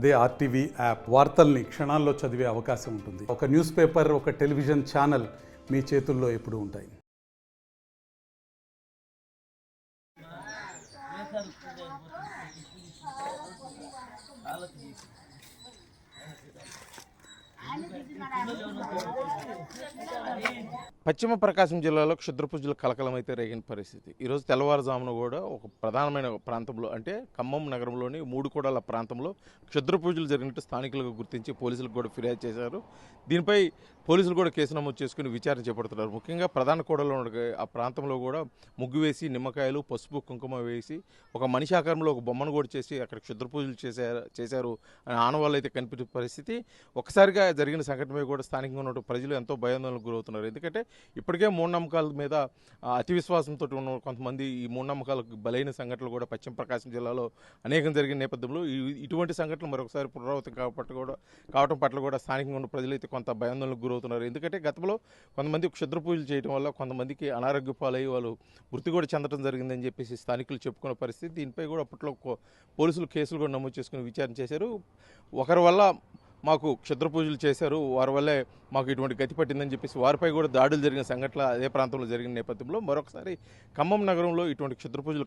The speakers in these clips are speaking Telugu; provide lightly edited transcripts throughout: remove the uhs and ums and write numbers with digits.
అదే ఆర్టీవీ యాప్ వార్తల్ని క్షణాల్లో చదివే అవకాశం ఉంటుంది. ఒక న్యూస్ పేపర్, ఒక టెలివిజన్ ఛానల్ మీ చేతుల్లో ఎప్పుడూ ఉంటాయి. పశ్చిమ ప్రకాశం జిల్లాలో క్షుద్ర పూజలు కలకలమైతే రేగిన పరిస్థితి. ఈరోజు తెల్లవారుజామున కూడా ఒక ప్రధానమైన ప్రాంతంలో అంటే ఖమ్మం నగరంలోని మూడుకోడల ప్రాంతంలో క్షుద్ర పూజలు జరిగినట్టు స్థానికులకు గుర్తించి పోలీసులకు కూడా ఫిర్యాదు చేశారు. దీనిపై పోలీసులు కూడా కేసు నమోదు చేసుకుని విచారణ చేపడుతున్నారు. ముఖ్యంగా ప్రధాన కూడలో ఆ ప్రాంతంలో కూడా ముగ్గు వేసి నిమ్మకాయలు పసుపు కుంకుమ వేసి ఒక మనిషి ఆకారంలో ఒక బొమ్మను కూడా చేసి అక్కడ క్షుద్ర పూజలు చేశారు అనే ఆనవాళ్ళు అయితే కనిపించే పరిస్థితి. ఒక్కసారిగా జరిగిన సంఘటన కూడా స్థానికంగా ఉన్న ప్రజలు ఎంతో భయాందోళనకు గురవుతున్నారు. ఎందుకంటే ఇప్పటికే మూఢనమ్మకాల మీద అతి విశ్వాసంతో ఉన్న కొంతమంది ఈ మూఢనమ్మకాలకు బలైన సంఘటనలు కూడా పశ్చిమ ప్రకాశం జిల్లాలో అనేకం జరిగిన నేపథ్యంలో ఇటువంటి సంఘటనలు మరొకసారి పునరావృతం కావటం పట్ల కూడా స్థానికంగా ఉన్న ప్రజలు అయితే కొంత భయాందోళనకు గురవుతున్నారు. ఎందుకంటే గతంలో కొంతమంది క్షుద్ర పూజలు చేయడం వల్ల కొంతమందికి అనారోగ్య పాలై వాళ్ళు మృతి కూడా చెందడం జరిగిందని చెప్పేసి స్థానికులు చెప్పుకున్న పరిస్థితి. దీనిపై కూడా అప్పట్లో పోలీసులు కేసులు కూడా నమోదు చేసుకుని విచారణ చేశారు. ఒకరి వల్ల మాకు క్షుద్ర పూజలు చేశారు, వారి వల్లే మాకు ఇటువంటి గతి పట్టిందని చెప్పేసి వారిపై కూడా దాడులు జరిగిన సంఘటన అదే ప్రాంతంలో జరిగిన నేపథ్యంలో మరొకసారి ఖమ్మం నగరంలో ఇటువంటి క్షుద్ర పూజలు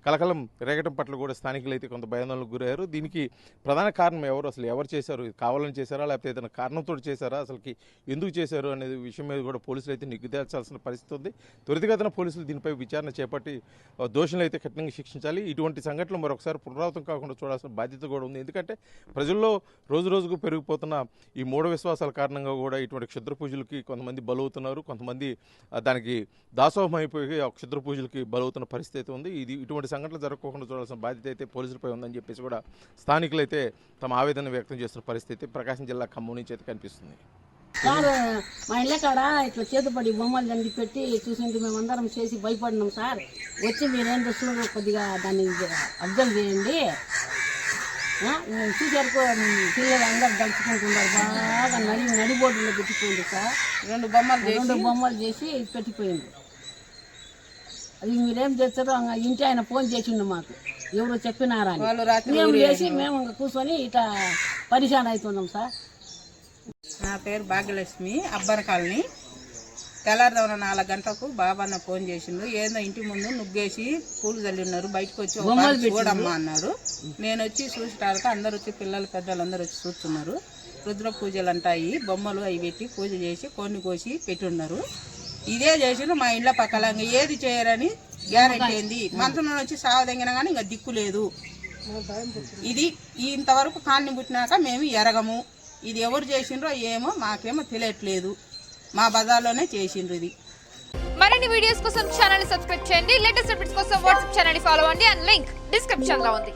కలకలం రేగటం పట్ల కూడా స్థానికులు అయితే కొంత భయాందోళనకు గురయ్యారు. దీనికి ప్రధాన కారణం ఎవరు చేశారు, కావాలని చేశారా లేకపోతే ఏదైనా కారణంతో చేశారా, అసలుకి ఎందుకు చేశారు అనే విషయం మీద కూడా పోలీసులు అయితే నిగ్గుదేల్చాల్సిన పరిస్థితి ఉంది. త్వరితగతిన పోలీసులు దీనిపై విచారణ చేపట్టి దోషులను అయితే కఠినంగా శిక్షించాలి. ఇటువంటి సంఘటనలు మరొకసారి పునరావృతం కాకుండా చూడాల్సిన బాధ్యత కూడా ఉంది. ఎందుకంటే ప్రజల్లో రోజు రోజుకు పెరిగిపోతున్న ఈ మూఢ విశ్వాసాల కారణంగా కూడా ఇటువంటి క్షుద్ర పూజలకి కొంతమంది బలవుతున్నారు, కొంతమంది దానికి దాసోహం అయిపోయి ఆ క్షుద్ర పూజలకి బలవుతున్న పరిస్థితి అయితే ఉంది. ఇటువంటి సంఘటనలు జరగకుండా చూడాల్సిన బాధ్యత అయితే పోలీసులపై ఉందని చెప్పేసి కూడా స్థానికులు అయితే తమ ఆవేదన వ్యక్తం చేస్తున్న పరిస్థితి ప్రకాశం జిల్లా ఖమ్మం నుంచి అయితే కనిపిస్తుంది. సార్ మా ఇళ్ళ కాడ ఇట్లా చేతుపడి బొమ్మలు దండి పెట్టి చూసింది మేమందరం చేసి భయపడినాం సార్. వచ్చి మీరేంటో చూడ కొద్దిగా దాన్ని అబ్జర్వ్ చేయండి. చూసారు పిల్లలు అందరు దలుచుకుంటున్నారు, బాగా నడిబోర్డులో పెట్టిపోయింది సార్. రెండు బొమ్మలు చేసి పెట్టిపోయింది. అది మీరేం చేస్తారో ఇంటి ఆయన ఫోన్ చేసిండు మాకు, ఎవరో చెప్పినారా అని. మేము చేసి మేము కూర్చొని ఇట్లా పరిశాన్ అవుతున్నాం సార్. నా పేరు భాగ్యలక్ష్మి, అబ్బర్ కాలనీ. తెల్లారుదామున 4 గంటలకు బాబన్న ఫోన్ చేసిండు. ఏదో ఇంటి ముందు నుగ్గేసి పూలు చల్లి ఉన్నారు, బయటకు వచ్చి చూడమ్మా అన్నాడు. నేను వచ్చి చూసేటానికి అందరు వచ్చి పిల్లలు పెద్దలు అందరూ వచ్చి చూస్తున్నారు. రుద్ర పూజలు అంటాయి, బొమ్మలు అవి పెట్టి పూజ చేసి కొన్ని కోసి పెట్టున్నారు. ఇదే చేసిన మా ఇంట్లో పక్కల ఏది చేయరని గ్యారెంటీ ఏంది. మంత్రం వచ్చి సావదగిన కానీ ఇంకా దిక్కు లేదు. ఇది ఇంతవరకు కాలనీ పుట్టినాక మేము ఎరగము. ఇది ఎవరు చేసిండ్రో ఏమో మాకేమో తెలియట్లేదు. మా బజార్లోనే చేసిండ్రు. ఇది మరిన్ని వీడియోస్ కోసం ఛానల్ ని సబ్స్క్రైబ్ చేయండి. లేటెస్ట్ అప్డేట్స్ కోసం వాట్సాప్ ఛానల్ ని ఫాలో అవ్వండి. అండ్ లింక్ డిస్క్రిప్షన్ లో ఉంది.